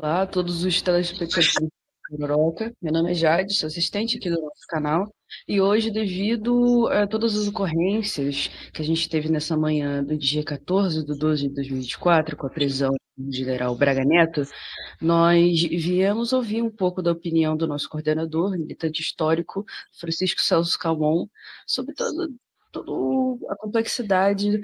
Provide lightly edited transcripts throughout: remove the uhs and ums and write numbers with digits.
Olá a todos os telespectadores do Pororoca. Meu nome é Jade, sou assistente aqui do nosso canal. E hoje, devido a todas as ocorrências que a gente teve nessa manhã do dia 14/12/2024, com a prisão do general Braga Neto, nós viemos ouvir um pouco da opinião do nosso coordenador, militante histórico, Francisco Celso Calmon, sobre toda a complexidade,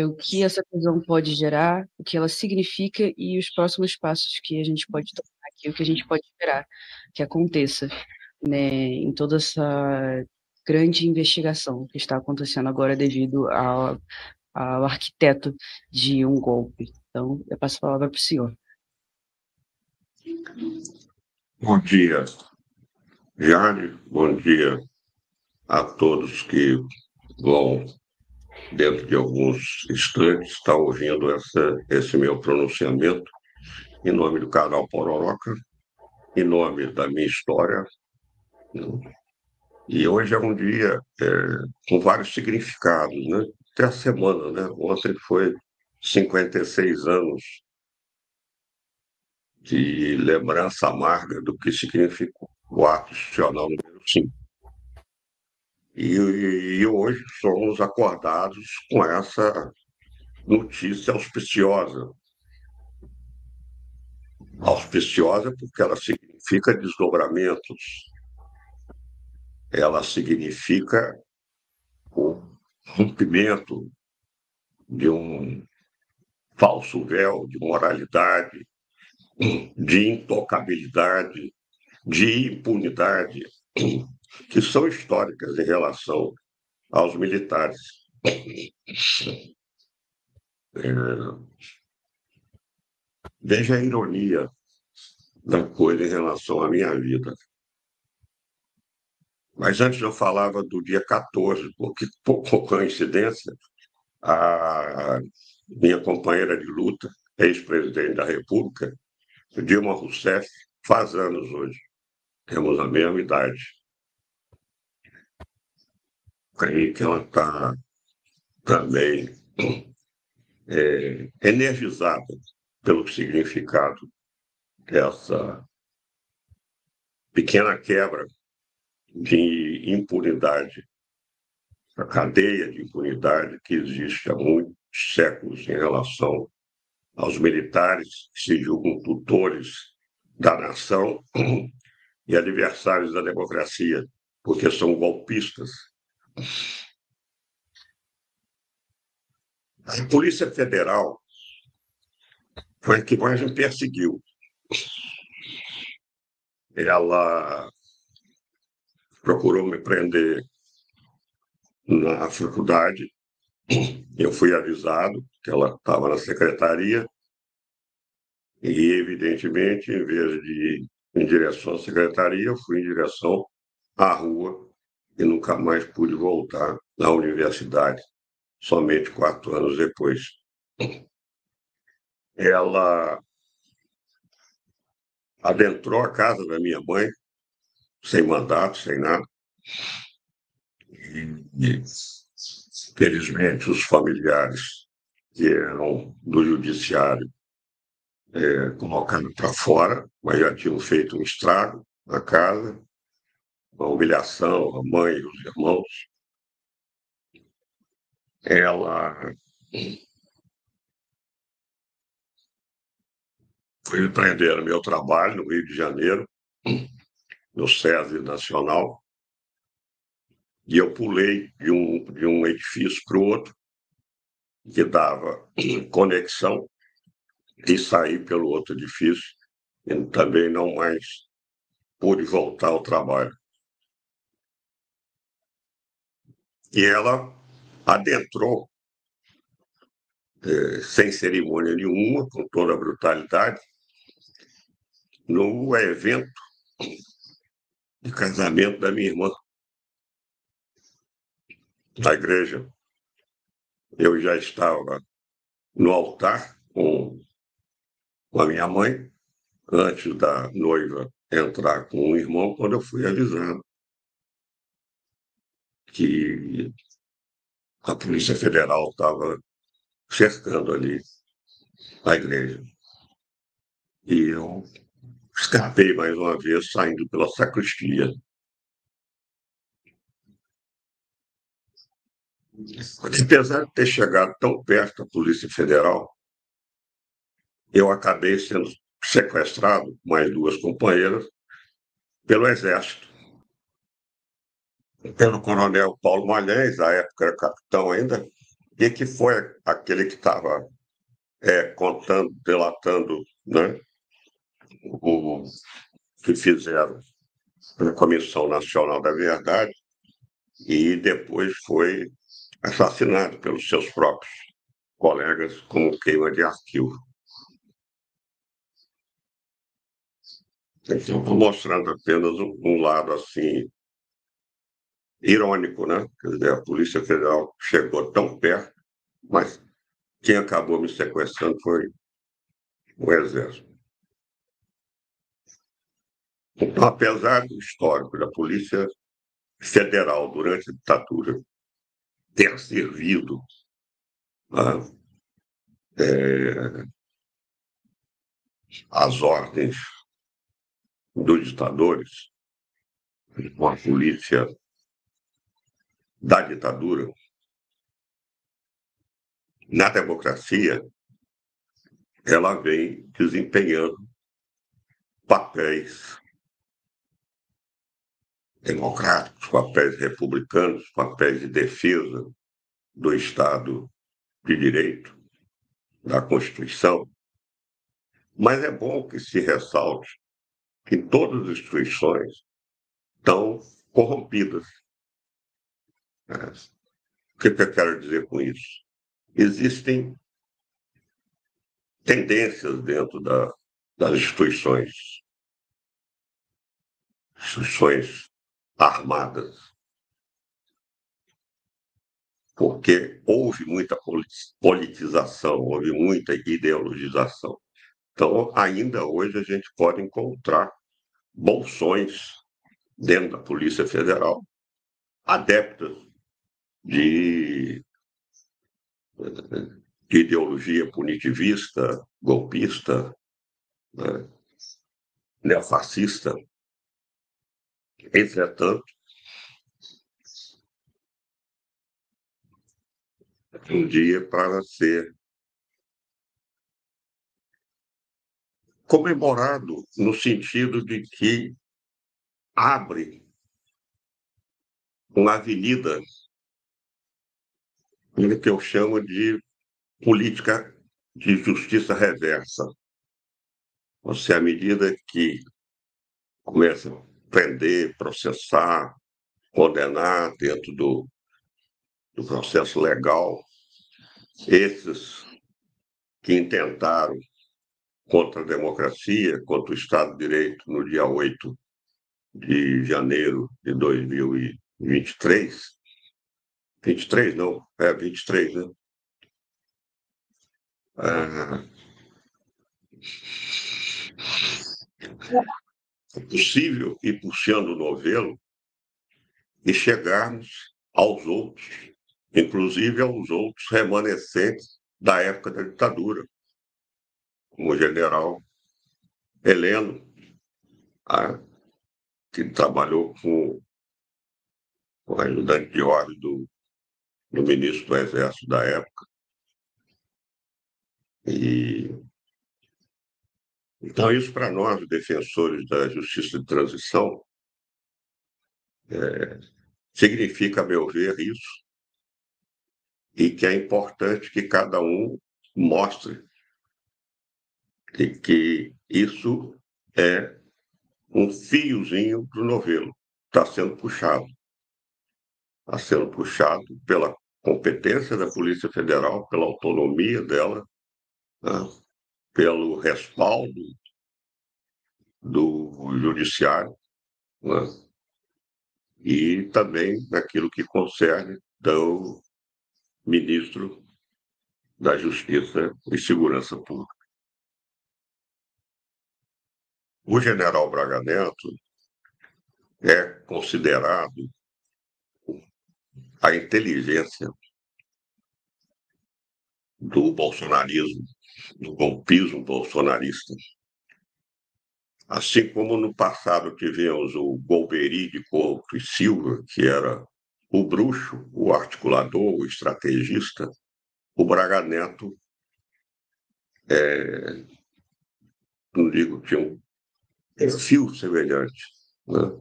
o que essa prisão pode gerar, o que ela significa e os próximos passos que a gente pode tomar aqui, o que a gente pode esperar que aconteça, né, em toda essa grande investigação que está acontecendo agora devido ao arquiteto de um golpe. Então, eu passo a palavra para o senhor. Bom dia, Jane. Bom dia a todos que vão, dentro de alguns instantes, estar ouvindo esse meu pronunciamento em nome do canal Pororoca, em nome da minha história, né? E hoje é um dia com vários significados, né? Até a semana, né? Ontem foi 56 anos de lembrança amarga do que significou o ato institucional número 5. E hoje somos acordados com essa notícia auspiciosa. Auspiciosa porque ela significa desdobramentos, ela significa o rompimento de um falso véu de moralidade, de intocabilidade, de impunidade, que são históricas em relação aos militares. Veja a ironia da coisa em relação à minha vida. Mas antes eu falava do dia 14, porque, por coincidência, a minha companheira de luta, ex-presidente da República, Dilma Rousseff, faz anos hoje. Temos a mesma idade. Creio que ela está também energizada pelo significado dessa pequena quebra de impunidade, a cadeia de impunidade que existe há muitos séculos em relação aos militares que se julgam tutores da nação e adversários da democracia, porque são golpistas. A Polícia Federal foi a que mais me perseguiu. Ela procurou me prender na faculdade. Eu fui avisado que ela estava na secretaria e, evidentemente, em vez de ir em direção à secretaria, eu fui em direção à rua e nunca mais pude voltar à universidade, somente 4 anos depois. Ela adentrou a casa da minha mãe, sem mandato, sem nada, e felizmente os familiares que eram do judiciário colocaram para fora, mas já tinham feito um estrago na casa, uma humilhação, a mãe e os irmãos. Ela foi me prender no meu trabalho no Rio de Janeiro, no SESI Nacional, e eu pulei de um edifício para o outro, que dava conexão, e saí pelo outro edifício, e também não mais pude voltar ao trabalho. E ela adentrou, sem cerimônia nenhuma, com toda a brutalidade, no evento de casamento da minha irmã, na igreja. Eu já estava no altar com a minha mãe, antes da noiva entrar com o irmão, quando eu fui avisado que a Polícia Federal estava cercando ali a igreja. e eu escapei mais uma vez saindo pela sacristia. Apesar de ter chegado tão perto da Polícia Federal, eu acabei sendo sequestrado, mais duas companheiras, pelo Exército, pelo coronel Paulo Malhães, à época era capitão ainda, e que foi aquele que estava contando, delatando, né, o que fizeram na Comissão Nacional da Verdade, e depois foi assassinado pelos seus próprios colegas como queima de arquivo. Então, estou mostrando apenas um lado assim irônico, né? Quer dizer, a Polícia Federal chegou tão perto, mas quem acabou me sequestrando foi o Exército. Então, apesar do histórico da Polícia Federal durante a ditadura ter servido, né, às ordens dos ditadores, uma polícia da ditadura, na democracia, ela vem desempenhando papéis democráticos, papéis republicanos, papéis de defesa do Estado de Direito, da Constituição. Mas é bom que se ressalte que todas as instituições estão corrompidas. Né? O que eu quero dizer com isso? Existem tendências dentro das instituições armadas, porque houve muita politização, houve muita ideologização. Então, ainda hoje, a gente pode encontrar bolsões dentro da Polícia Federal, adeptas de, de ideologia punitivista, golpista, né, neofascista. Entretanto, um dia para ser comemorado no sentido de que abre uma avenida no que eu chamo de política de justiça reversa. Você, à medida que começa a prender, processar, condenar dentro do processo legal, esses que intentaram contra a democracia, contra o Estado de Direito, no dia 8 de janeiro de 2023, 23 não, 23, né? É possível ir puxando o novelo e chegarmos aos outros, inclusive aos outros remanescentes da época da ditadura, como o general Heleno, que trabalhou com o ajudante de ordem do ministro do Exército da época. E, então, isso para nós, defensores da justiça de transição, significa, a meu ver, isso, e que é importante que cada um mostre que isso é um fiozinho do novelo, está sendo puxado. Está sendo puxado pela competência da Polícia Federal, pela autonomia dela, né, pelo respaldo do Judiciário, né, e também naquilo que concerne do ministro da Justiça e Segurança Pública. O general Braga Neto é considerado a inteligência do bolsonarismo, do golpismo bolsonarista. Assim como no passado tivemos o Golbery de Couto e Silva, que era o bruxo, o articulador, o estrategista, o Braga Neto, não digo, tinha um perfil semelhante, né?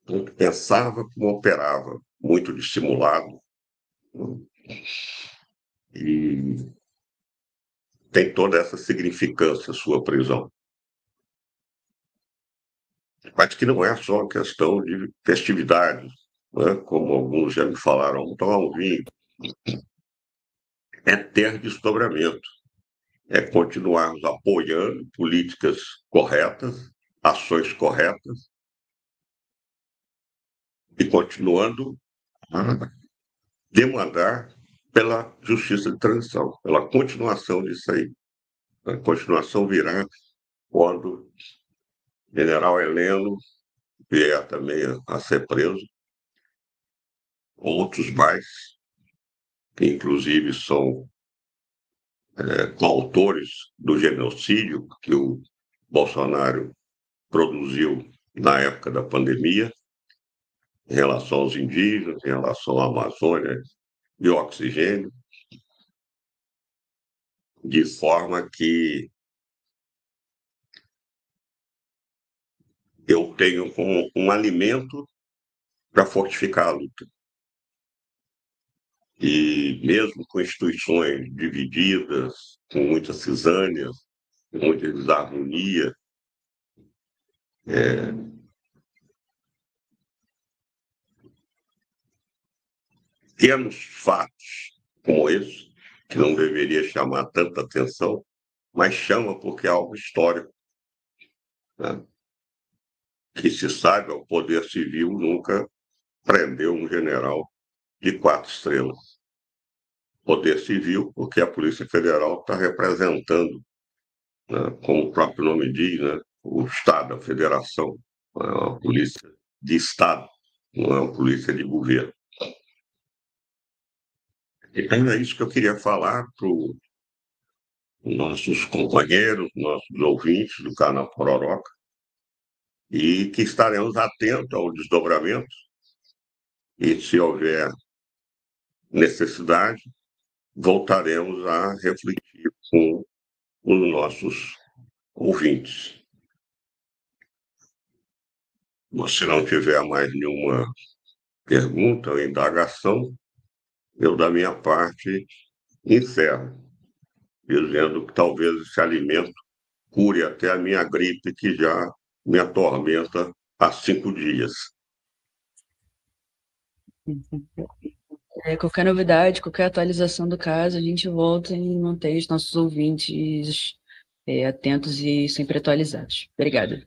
Tanto pensava como operava, muito dissimulado, né? E tem toda essa significância a sua prisão. Mas que não é só questão de festividades, né? Como alguns já me falaram, tomar um vinho, é ter desdobramento, é continuarmos apoiando políticas corretas, ações corretas, e continuando a demandar pela justiça de transição, pela continuação disso aí. A continuação virá quando o general Heleno vier também a ser preso, outros mais, que inclusive são coautores do genocídio que o Bolsonaro produziu na época da pandemia, em relação aos indígenas, em relação à Amazônia e ao oxigênio, de forma que eu tenho como um alimento para fortificar a luta. E mesmo com instituições divididas, com muitas cisânias, com muita desarmonia, temos fatos como esse, que não deveria chamar tanta atenção, mas chama porque é algo histórico, né? Que se sabe, o poder civil nunca prendeu um general de 4 estrelas. Poder civil, porque a Polícia Federal está representando, né, como o próprio nome diz, né, o Estado, a Federação, é uma polícia de Estado, não é uma polícia de governo. Então é isso que eu queria falar para os nossos companheiros, nossos ouvintes do canal Pororoca, e que estaremos atentos ao desdobramento e, se houver necessidade, voltaremos a refletir com os nossos ouvintes. Se não tiver mais nenhuma pergunta ou indagação, eu, da minha parte, encerro, dizendo que talvez esse alimento cure até a minha gripe, que já me atormenta há 5 dias. Qualquer novidade, qualquer atualização do caso, a gente volta e mantém os nossos ouvintes atentos e sempre atualizados. Obrigada.